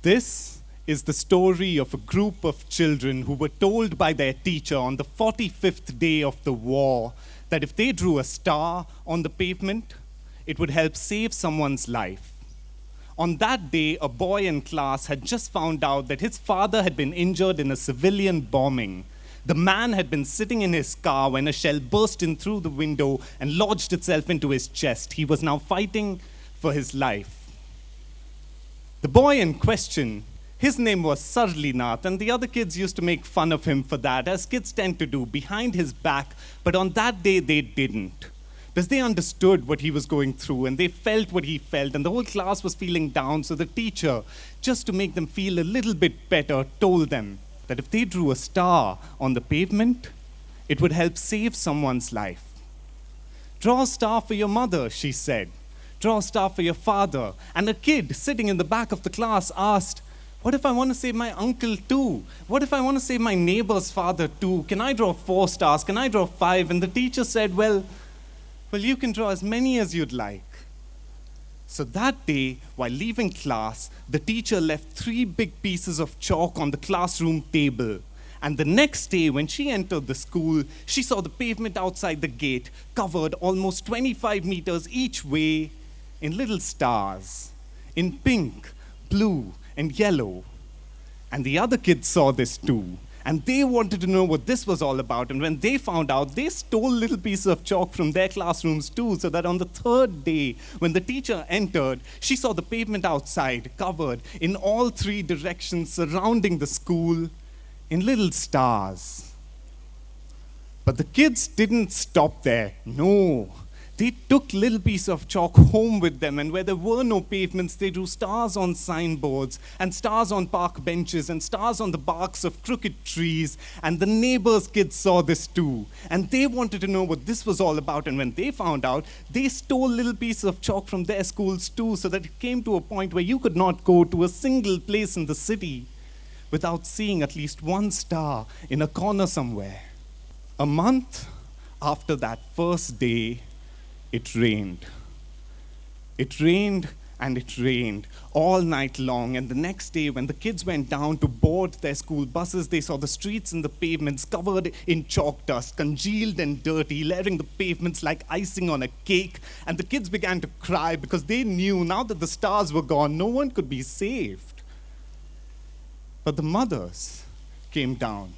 This is the story of a group of children who were told by their teacher on the 45th day of the war that if they drew a star on the pavement, it would help save someone's life. On that day, a boy in class had just found out that his father had been injured in a civilian bombing. The man had been sitting in his car when a shell burst in through the window and lodged itself into his chest. He was now fighting for his life. The boy in question, his name was Sarlinath, and the other kids used to make fun of him for that, as kids tend to do, behind his back, but on that day they didn't. Because they understood what he was going through, and they felt what he felt, and the whole class was feeling down, so the teacher, just to make them feel a little bit better, told them that if they drew a star on the pavement, it would help save someone's life. Draw a star for your mother, she said. Draw a star for your father. And a kid sitting in the back of the class asked, what if I want to save my uncle too? What if I want to save my neighbor's father too? Can I draw 4 stars? Can I draw 5? And the teacher said, well, you can draw as many as you'd like. So that day, while leaving class, the teacher left 3 big pieces of chalk on the classroom table. And the next day, when she entered the school, she saw the pavement outside the gate covered almost 25 meters each way in little stars, in pink, blue, and yellow. And the other kids saw this too. And they wanted to know what this was all about. And when they found out, they stole little pieces of chalk from their classrooms too, so that on the 3rd day, when the teacher entered, she saw the pavement outside covered in all 3 directions surrounding the school in little stars. But the kids didn't stop there. No. They took little pieces of chalk home with them, and where there were no pavements, they drew stars on signboards, and stars on park benches, and stars on the barks of crooked trees. And the neighbors' kids saw this too, and they wanted to know what this was all about. And when they found out, they stole little pieces of chalk from their schools too, so that it came to a point where you could not go to a single place in the city without seeing at least 1 star in a corner somewhere. A month after that first day, it rained. It rained and it rained all night long. And the next day, when the kids went down to board their school buses, they saw the streets and the pavements covered in chalk dust, congealed and dirty, layering the pavements like icing on a cake. And the kids began to cry because they knew now that the stars were gone, no one could be saved. But the mothers came down,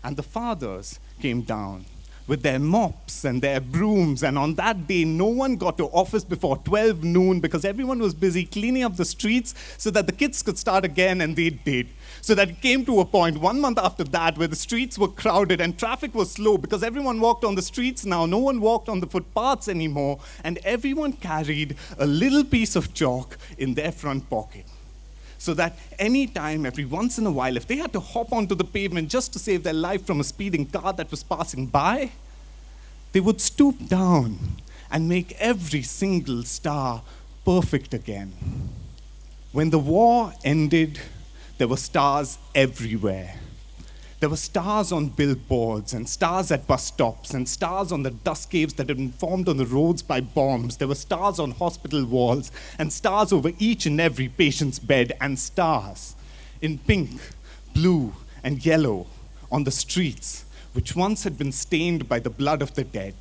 and the fathers came down with their mops and their brooms. And on that day, no one got to office before 12 noon because everyone was busy cleaning up the streets so that the kids could start again, and they did. So that it came to a point 1 month after that where the streets were crowded and traffic was slow because everyone walked on the streets now. No one walked on the footpaths anymore, and everyone carried a little piece of chalk in their front pocket. So that any time, every once in a while, if they had to hop onto the pavement just to save their life from a speeding car that was passing by, they would stoop down and make every single star perfect again. When the war ended, there were stars everywhere. There were stars on billboards, and stars at bus stops, and stars on the dust caves that had been formed on the roads by bombs. There were stars on hospital walls, and stars over each and every patient's bed, and stars in pink, blue, and yellow on the streets, which once had been stained by the blood of the dead.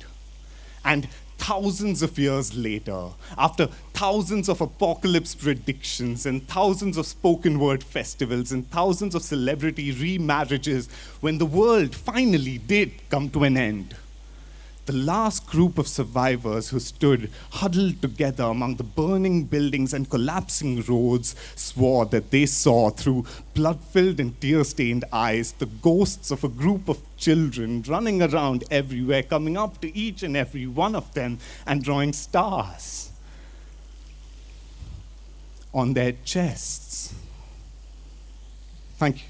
And thousands of years later, after thousands of apocalypse predictions and thousands of spoken word festivals and thousands of celebrity remarriages, when the world finally did come to an end, the last group of survivors who stood huddled together among the burning buildings and collapsing roads swore that they saw through blood-filled and tear-stained eyes the ghosts of a group of children running around everywhere, coming up to each and every one of them and drawing stars on their chests. Thank you.